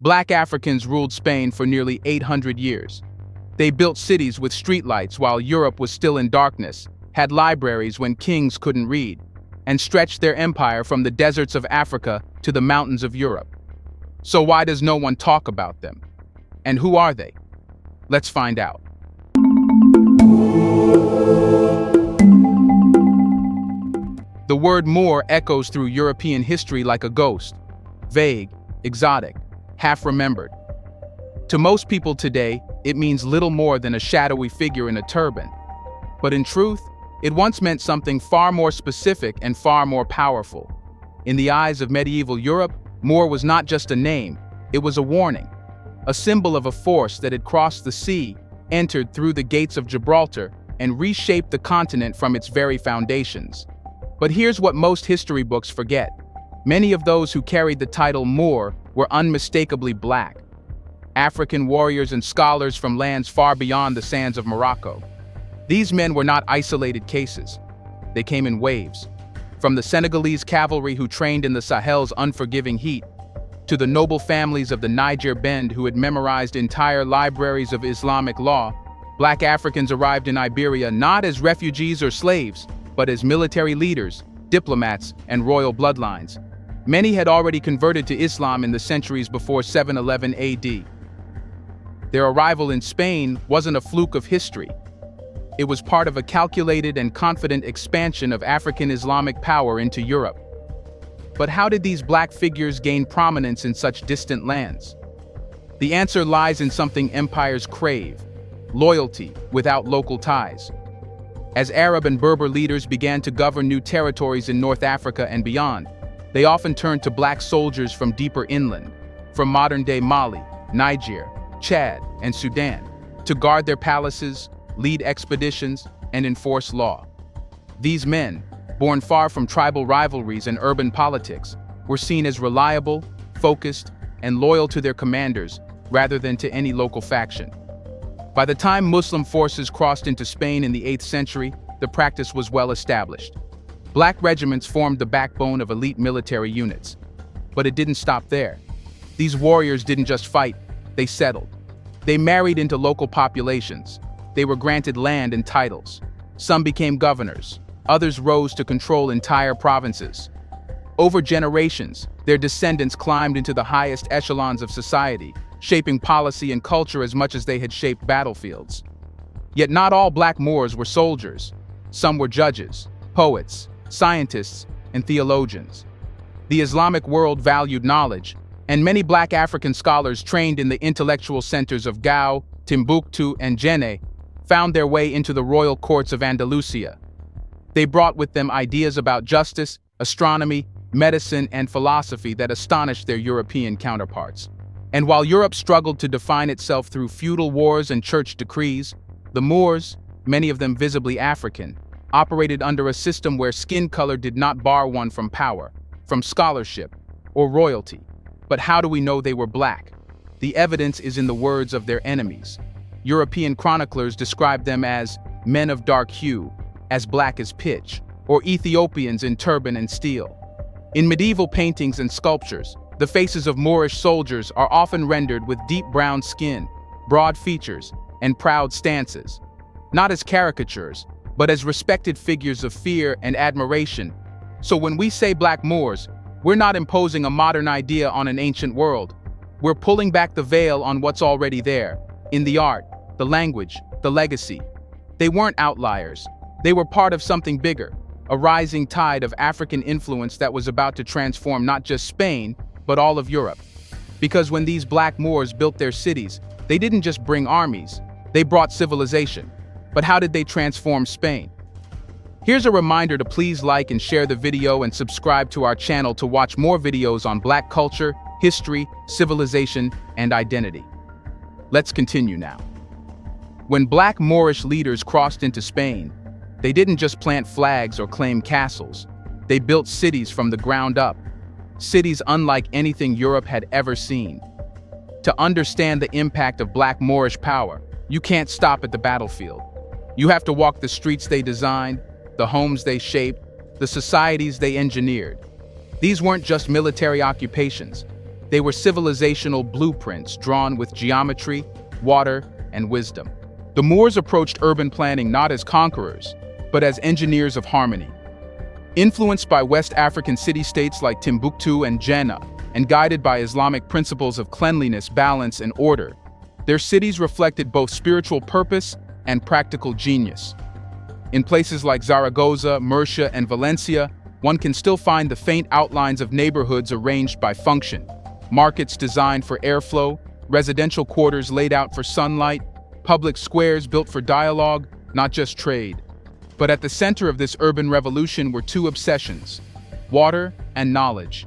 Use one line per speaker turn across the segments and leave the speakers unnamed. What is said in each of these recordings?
Black Africans ruled Spain for nearly 800 years. They built cities with streetlights while Europe was still in darkness, had libraries when kings couldn't read, and stretched their empire from the deserts of Africa to the mountains of Europe. So why does no one talk about them? And who are they? Let's find out. The word Moor echoes through European history like a ghost, vague, exotic, half-remembered. To most people today, it means little more than a shadowy figure in a turban. But in truth, it once meant something far more specific and far more powerful. In the eyes of medieval Europe, Moor was not just a name, it was a warning, a symbol of a force that had crossed the sea, entered through the gates of Gibraltar, and reshaped the continent from its very foundations. But here's what most history books forget. Many of those who carried the title Moor were unmistakably black. African warriors and scholars from lands far beyond the sands of Morocco. These men were not isolated cases. They came in waves. From the Senegalese cavalry who trained in the Sahel's unforgiving heat, to the noble families of the Niger Bend who had memorized entire libraries of Islamic law, Black Africans arrived in Iberia not as refugees or slaves, but as military leaders, diplomats, and royal bloodlines. Many had already converted to Islam in the centuries before 711 AD. Their arrival in Spain wasn't a fluke of history. It was part of a calculated and confident expansion of African Islamic power into Europe. But how did these black figures gain prominence in such distant lands? The answer lies in something empires crave: loyalty without local ties. As Arab and Berber leaders began to govern new territories in North Africa and beyond, they often turned to black soldiers from deeper inland, from modern-day Mali, Niger, Chad, and Sudan, to guard their palaces, lead expeditions, and enforce law. These men, born far from tribal rivalries and urban politics, were seen as reliable, focused, and loyal to their commanders rather than to any local faction. By the time Muslim forces crossed into Spain in the 8th century, the practice was well established. Black regiments formed the backbone of elite military units. But it didn't stop there. These warriors didn't just fight, they settled. They married into local populations. They were granted land and titles. Some became governors. Others rose to control entire provinces. Over generations, their descendants climbed into the highest echelons of society, shaping policy and culture as much as they had shaped battlefields. Yet not all black Moors were soldiers. Some were judges, poets, scientists, and theologians. The Islamic world valued knowledge, and many black African scholars trained in the intellectual centers of Gao, Timbuktu, and Djenné found their way into the royal courts of Andalusia. They brought with them ideas about justice, astronomy, medicine, and philosophy that astonished their European counterparts. And while Europe struggled to define itself through feudal wars and church decrees, the Moors, many of them visibly African, operated under a system where skin color did not bar one from power, from scholarship, or royalty. But how do we know they were black? The evidence is in the words of their enemies. European chroniclers described them as men of dark hue, as black as pitch, or Ethiopians in turban and steel. In medieval paintings and sculptures, the faces of Moorish soldiers are often rendered with deep brown skin, broad features, and proud stances, not as caricatures, but as respected figures of fear and admiration. So when we say black Moors, we're not imposing a modern idea on an ancient world. We're pulling back the veil on what's already there, in the art, the language, the legacy. They weren't outliers. They were part of something bigger, a rising tide of African influence that was about to transform not just Spain, but all of Europe. Because when these black Moors built their cities, they didn't just bring armies, they brought civilization. But how did they transform Spain? Here's a reminder to please like and share the video and subscribe to our channel to watch more videos on black culture, history, civilization, and identity. Let's continue now. When black Moorish leaders crossed into Spain, they didn't just plant flags or claim castles. They built cities from the ground up, cities unlike anything Europe had ever seen. To understand the impact of black Moorish power, you can't stop at the battlefield. You have to walk the streets they designed, the homes they shaped, the societies they engineered. These weren't just military occupations. They were civilizational blueprints drawn with geometry, water, and wisdom. The Moors approached urban planning not as conquerors, but as engineers of harmony. Influenced by West African city-states like Timbuktu and Jannah, and guided by Islamic principles of cleanliness, balance, and order, their cities reflected both spiritual purpose and practical genius. In places like Zaragoza, Murcia, and Valencia, one can still find the faint outlines of neighborhoods arranged by function, markets designed for airflow, residential quarters laid out for sunlight, public squares built for dialogue, not just trade. But at the center of this urban revolution were two obsessions: water and knowledge.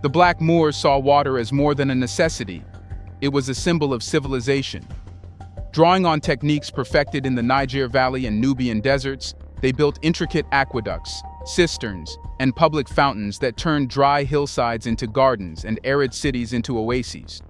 The Black Moors saw water as more than a necessity. It was a symbol of civilization. Drawing on techniques perfected in the Niger Valley and Nubian deserts, they built intricate aqueducts, cisterns, and public fountains that turned dry hillsides into gardens and arid cities into oases.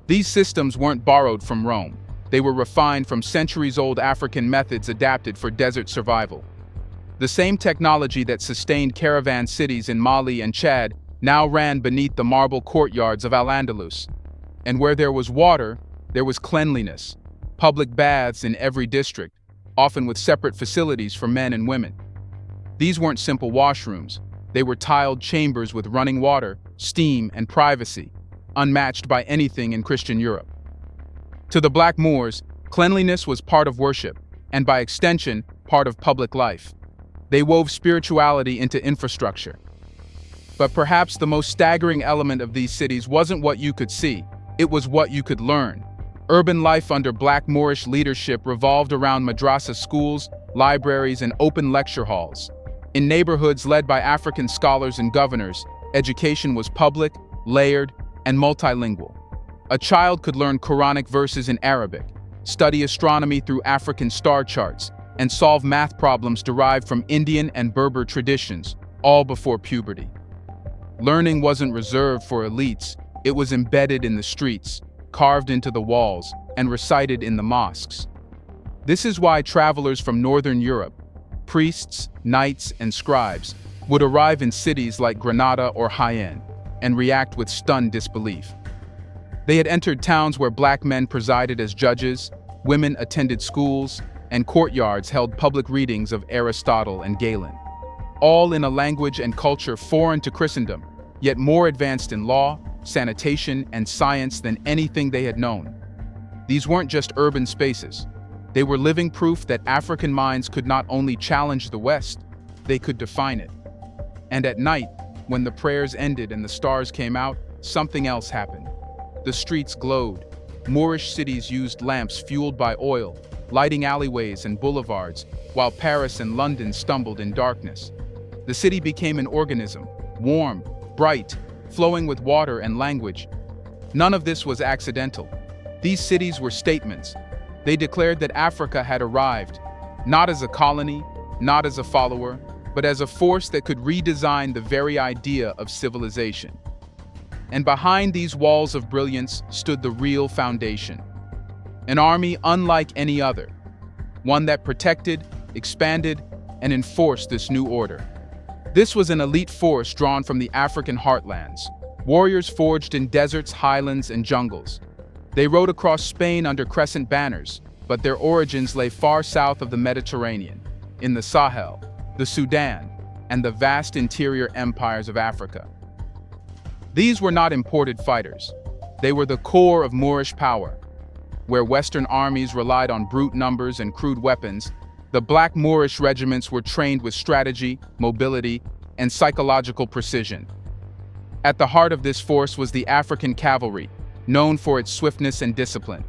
These systems weren't borrowed from Rome. They were refined from centuries-old African methods adapted for desert survival. The same technology that sustained caravan cities in Mali and Chad now ran beneath the marble courtyards of Al-Andalus. And where there was water, there was cleanliness. Public baths in every district, often with separate facilities for men and women. These weren't simple washrooms. They were tiled chambers with running water, steam, and privacy, unmatched by anything in Christian Europe. To the Black Moors, cleanliness was part of worship, and by extension, part of public life. They wove spirituality into infrastructure. But perhaps the most staggering element of these cities wasn't what you could see, it was what you could learn. Urban life under Black Moorish leadership revolved around madrasa schools, libraries, and open lecture halls. In neighborhoods led by African scholars and governors, education was public, layered, and multilingual. A child could learn Quranic verses in Arabic, study astronomy through African star charts, and solve math problems derived from Indian and Berber traditions, all before puberty. Learning wasn't reserved for elites, it was embedded in the streets, carved into the walls, and recited in the mosques. This is why travelers from Northern Europe, priests, knights, and scribes, would arrive in cities like Granada or Jaén and react with stunned disbelief. They had entered towns where black men presided as judges, women attended schools, and courtyards held public readings of Aristotle and Galen, all in a language and culture foreign to Christendom, yet more advanced in law, sanitation, and science than anything they had known. These weren't just urban spaces. They were living proof that African minds could not only challenge the West, they could define it. And at night, when the prayers ended and the stars came out, something else happened. The streets glowed. Moorish cities used lamps fueled by oil, lighting alleyways and boulevards, while Paris and London stumbled in darkness. The city became an organism, warm, bright, flowing with water and language. None of this was accidental. These cities were statements. They declared that Africa had arrived, not as a colony, not as a follower, but as a force that could redesign the very idea of civilization. And behind these walls of brilliance stood the real foundation. An army unlike any other, one that protected, expanded, and enforced this new order. This was an elite force drawn from the African heartlands, warriors forged in deserts, highlands, and jungles. They rode across Spain under crescent banners, but their origins lay far south of the Mediterranean, in the Sahel, the Sudan, and the vast interior empires of Africa. These were not imported fighters. They were the core of Moorish power. Where Western armies relied on brute numbers and crude weapons, the Black Moorish regiments were trained with strategy, mobility, and psychological precision. At the heart of this force was the African cavalry, known for its swiftness and discipline.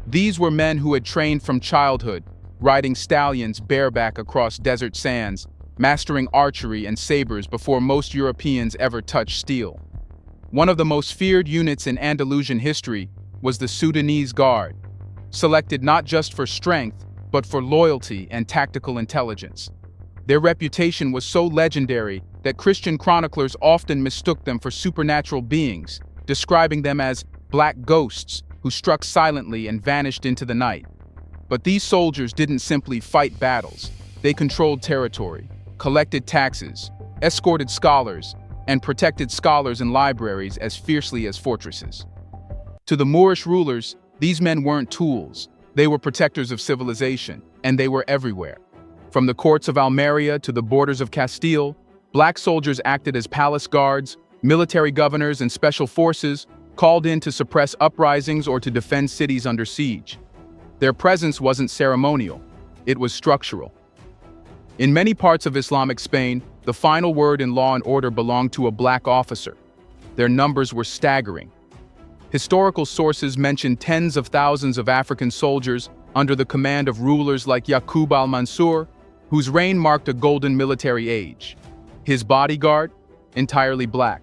These were men who had trained from childhood, riding stallions bareback across desert sands, mastering archery and sabers before most Europeans ever touched steel. One of the most feared units in Andalusian history was the Sudanese Guard, selected not just for strength, but for loyalty and tactical intelligence. Their reputation was so legendary that Christian chroniclers often mistook them for supernatural beings, describing them as black ghosts who struck silently and vanished into the night. But these soldiers didn't simply fight battles. They controlled territory, collected taxes, escorted scholars, and protected scholars and libraries as fiercely as fortresses. To the Moorish rulers, these men weren't tools. They were protectors of civilization, and they were everywhere. From the courts of Almeria to the borders of Castile, black soldiers acted as palace guards, military governors, and special forces, called in to suppress uprisings or to defend cities under siege. Their presence wasn't ceremonial, it was structural. In many parts of Islamic Spain, the final word in law and order belonged to a black officer. Their numbers were staggering. Historical sources mention tens of thousands of African soldiers under the command of rulers like Yaqub al-Mansur, whose reign marked a golden military age. His bodyguard, entirely black.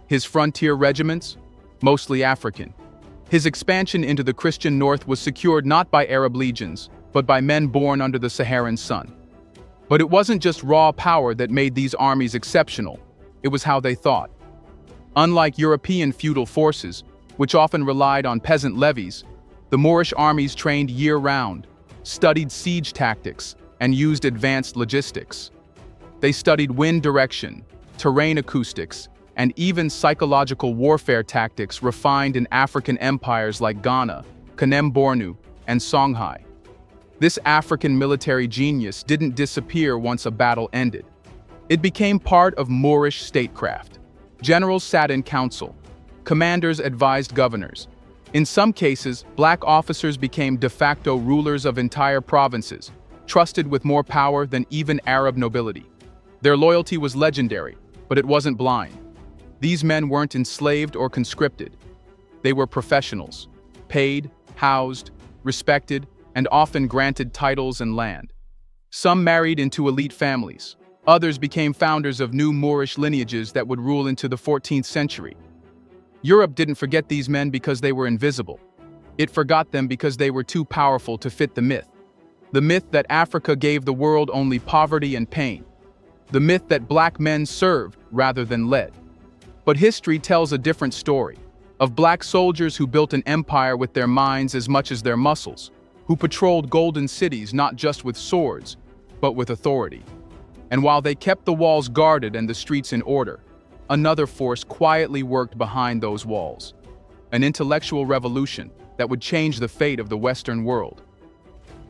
His frontier regiments, mostly African. His expansion into the Christian north was secured not by Arab legions, but by men born under the Saharan sun. But it wasn't just raw power that made these armies exceptional, it was how they thought. Unlike European feudal forces, which often relied on peasant levies, the Moorish armies trained year-round, studied siege tactics, and used advanced logistics. They studied wind direction, terrain acoustics, and even psychological warfare tactics refined in African empires like Ghana, Kanem-Bornu, and Songhai. This African military genius didn't disappear once a battle ended. It became part of Moorish statecraft. Generals sat in council. Commanders advised governors. In some cases, black officers became de facto rulers of entire provinces, trusted with more power than even Arab nobility. Their loyalty was legendary, but it wasn't blind. These men weren't enslaved or conscripted. They were professionals, paid, housed, respected, and often granted titles and land. Some married into elite families. Others became founders of new Moorish lineages that would rule into the 14th century. Europe didn't forget these men because they were invisible. It forgot them because they were too powerful to fit the myth. The myth that Africa gave the world only poverty and pain. The myth that black men served rather than led. But history tells a different story, of black soldiers who built an empire with their minds as much as their muscles, who patrolled golden cities not just with swords, but with authority. And while they kept the walls guarded and the streets in order, another force quietly worked behind those walls. An intellectual revolution that would change the fate of the Western world.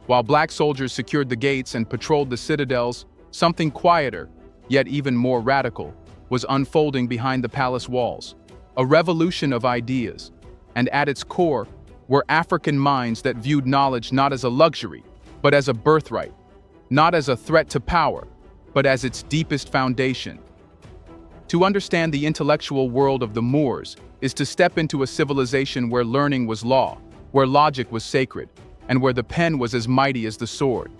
While black soldiers secured the gates and patrolled the citadels, something quieter, yet even more radical, was unfolding behind the palace walls. A revolution of ideas, and at its core were African minds that viewed knowledge not as a luxury, but as a birthright, not as a threat to power, but as its deepest foundation. To understand the intellectual world of the Moors is to step into a civilization where learning was law, where logic was sacred, and where the pen was as mighty as the sword.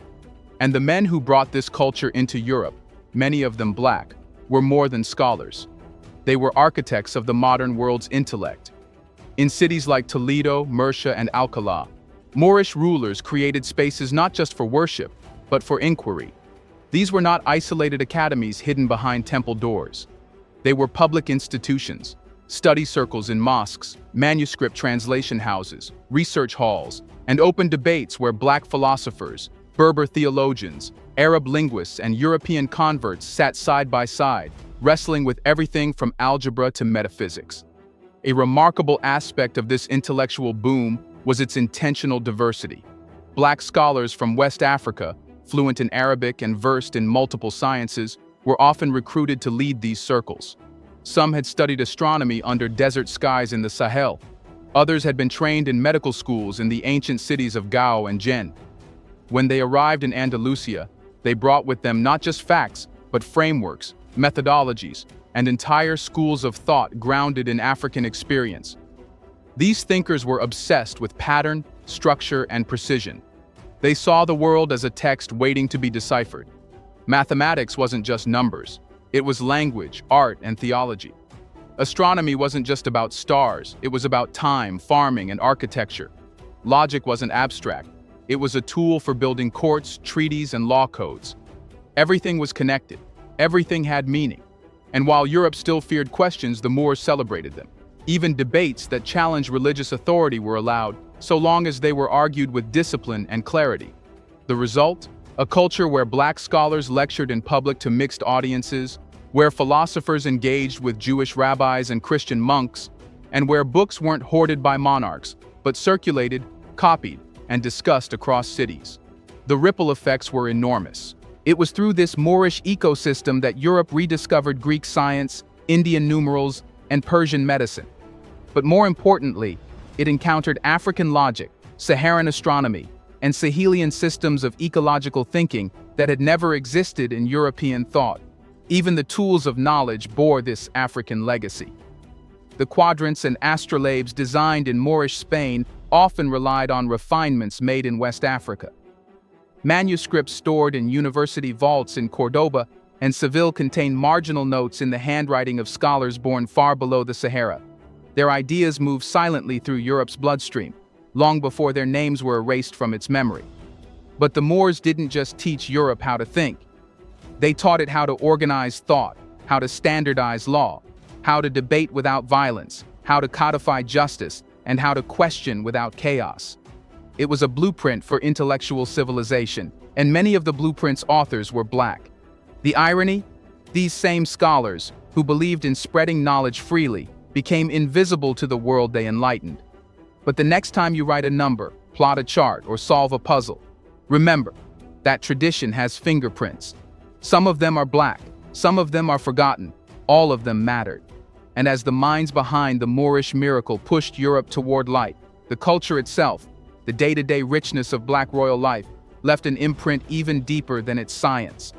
And the men who brought this culture into Europe, many of them black, were more than scholars. They were architects of the modern world's intellect. In cities like Toledo, Murcia, and Alcalá, Moorish rulers created spaces not just for worship, but for inquiry. These were not isolated academies hidden behind temple doors. They were public institutions, study circles in mosques, manuscript translation houses, research halls, and open debates where black philosophers, Berber theologians, Arab linguists, and European converts sat side by side, wrestling with everything from algebra to metaphysics. A remarkable aspect of this intellectual boom was its intentional diversity. Black scholars from West Africa, fluent in Arabic and versed in multiple sciences, were often recruited to lead these circles. Some had studied astronomy under desert skies in the Sahel. Others had been trained in medical schools in the ancient cities of Gao and Jen. When they arrived in Andalusia, they brought with them not just facts, but frameworks, methodologies, and entire schools of thought grounded in African experience. These thinkers were obsessed with pattern, structure, and precision. They saw the world as a text waiting to be deciphered. Mathematics wasn't just numbers. It was language, art, and theology. Astronomy wasn't just about stars. It was about time, farming, and architecture. Logic wasn't abstract. It was a tool for building courts, treaties, and law codes. Everything was connected. Everything had meaning. And while Europe still feared questions, the Moors celebrated them. Even debates that challenged religious authority were allowed, so long as they were argued with discipline and clarity. The result? A culture where black scholars lectured in public to mixed audiences, where philosophers engaged with Jewish rabbis and Christian monks, and where books weren't hoarded by monarchs, but circulated, copied, and discussed across cities. The ripple effects were enormous. It was through this Moorish ecosystem that Europe rediscovered Greek science, Indian numerals, and Persian medicine. But more importantly, it encountered African logic, Saharan astronomy, and Sahelian systems of ecological thinking that had never existed in European thought. Even the tools of knowledge bore this African legacy. The quadrants and astrolabes designed in Moorish Spain often relied on refinements made in West Africa. Manuscripts stored in university vaults in Cordoba and Seville contain marginal notes in the handwriting of scholars born far below the Sahara. Their ideas moved silently through Europe's bloodstream, long before their names were erased from its memory. But the Moors didn't just teach Europe how to think. They taught it how to organize thought, how to standardize law, how to debate without violence, how to codify justice, and how to question without chaos. It was a blueprint for intellectual civilization, and many of the blueprint's authors were Black. The irony? These same scholars, who believed in spreading knowledge freely, became invisible to the world they enlightened. But the next time you write a number, plot a chart, or solve a puzzle, remember, that tradition has fingerprints. Some of them are Black, some of them are forgotten, all of them mattered. And as the minds behind the Moorish miracle pushed Europe toward light, the culture itself, the day-to-day richness of Black royal life, left an imprint even deeper than its science.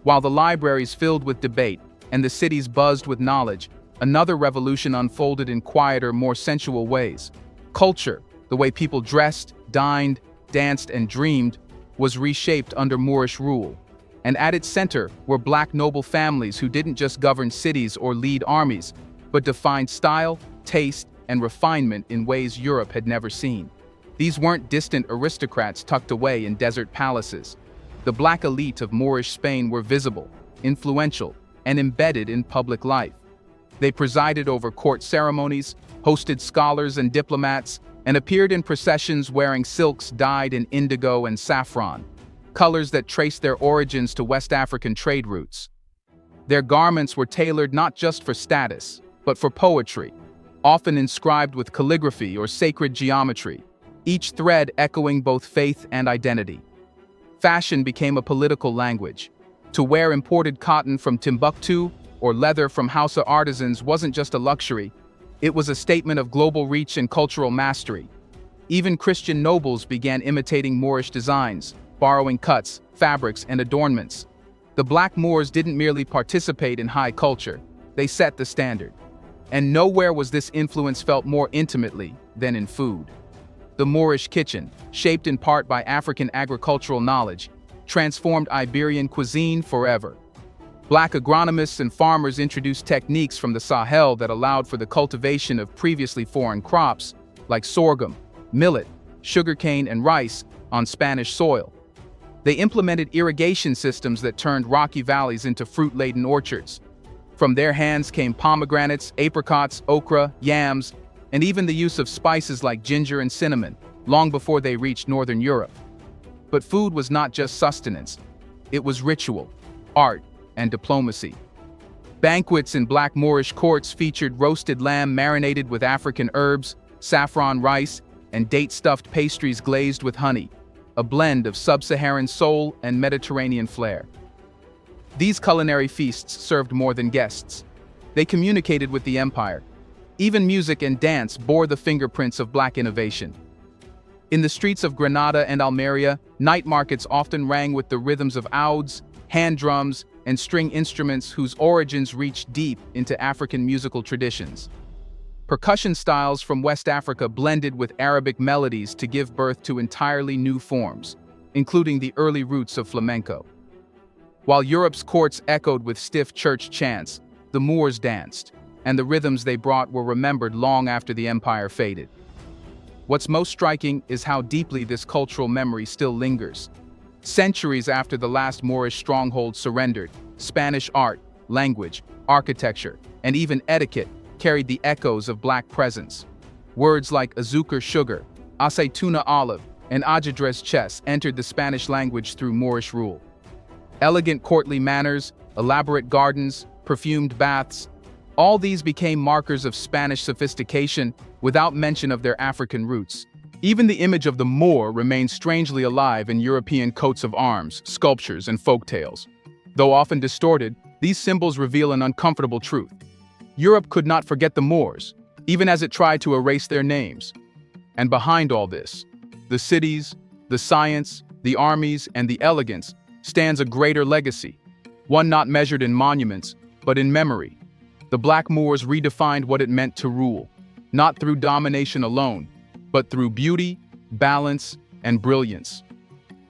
While the libraries filled with debate and the cities buzzed with knowledge, another revolution unfolded in quieter, more sensual ways. Culture, the way people dressed, dined, danced, and dreamed, was reshaped under Moorish rule. And at its center were Black noble families who didn't just govern cities or lead armies, but defined style, taste, and refinement in ways Europe had never seen. These weren't distant aristocrats tucked away in desert palaces. The Black elite of Moorish Spain were visible, influential, and embedded in public life. They presided over court ceremonies, hosted scholars and diplomats, and appeared in processions wearing silks dyed in indigo and saffron, colors that traced their origins to West African trade routes. Their garments were tailored not just for status, but for poetry, often inscribed with calligraphy or sacred geometry, each thread echoing both faith and identity. Fashion became a political language. To wear imported cotton from Timbuktu or leather from Hausa artisans wasn't just a luxury, it was a statement of global reach and cultural mastery. Even Christian nobles began imitating Moorish designs, borrowing cuts, fabrics, and adornments. The Black Moors didn't merely participate in high culture, they set the standard. And nowhere was this influence felt more intimately than in food. The Moorish kitchen, shaped in part by African agricultural knowledge, transformed Iberian cuisine forever. Black agronomists and farmers introduced techniques from the Sahel that allowed for the cultivation of previously foreign crops, like sorghum, millet, sugarcane, and rice, on Spanish soil. They implemented irrigation systems that turned rocky valleys into fruit-laden orchards. From their hands came pomegranates, apricots, okra, yams, and even the use of spices like ginger and cinnamon, long before they reached northern Europe. But food was not just sustenance. It was ritual, art, and diplomacy. Banquets in Black Moorish courts featured roasted lamb marinated with African herbs, saffron rice, and date-stuffed pastries glazed with honey, a blend of sub-Saharan soul and Mediterranean flair. These culinary feasts served more than guests. They communicated with the empire. Even music and dance bore the fingerprints of Black innovation. In the streets of Granada and Almeria, night markets often rang with the rhythms of ouds, hand drums, and string instruments whose origins reached deep into African musical traditions. Percussion styles from West Africa blended with Arabic melodies to give birth to entirely new forms, including the early roots of flamenco. While Europe's courts echoed with stiff church chants, the Moors danced, and the rhythms they brought were remembered long after the empire faded. What's most striking is how deeply this cultural memory still lingers. Centuries after the last Moorish stronghold surrendered, Spanish art, language, architecture, and even etiquette carried the echoes of Black presence. Words like azúcar sugar, aceituna olive, and ajedrez chess entered the Spanish language through Moorish rule. Elegant courtly manners, elaborate gardens, perfumed baths. All these became markers of Spanish sophistication without mention of their African roots. Even the image of the Moor remains strangely alive in European coats of arms, sculptures, and folktales. Though often distorted, these symbols reveal an uncomfortable truth. Europe could not forget the Moors, even as it tried to erase their names. And behind all this, the cities, the science, the armies, and the elegance stands a greater legacy, one not measured in monuments, but in memory. The Black Moors redefined what it meant to rule, not through domination alone, but through beauty, balance, and brilliance.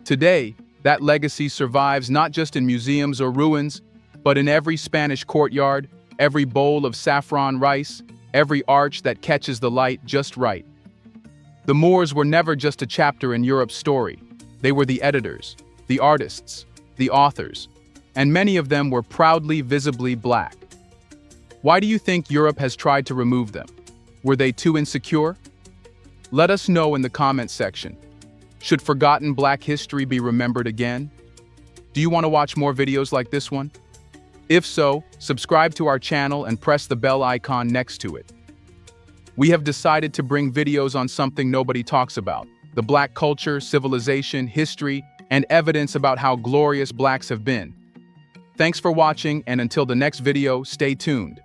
Today, that legacy survives not just in museums or ruins, but in every Spanish courtyard, every bowl of saffron rice, every arch that catches the light just right. The Moors were never just a chapter in Europe's story. They were the editors, the artists, the authors, and many of them were proudly, visibly black. Why do you think Europe has tried to remove them? Were they too insecure? Let us know in the comments section. Should forgotten Black history be remembered again? Do you want to watch more videos like this one? If so, subscribe to our channel and press the bell icon next to it. We have decided to bring videos on something nobody talks about: the Black culture, civilization, history, and evidence about how glorious Blacks have been. Thanks for watching, and until the next video, stay tuned.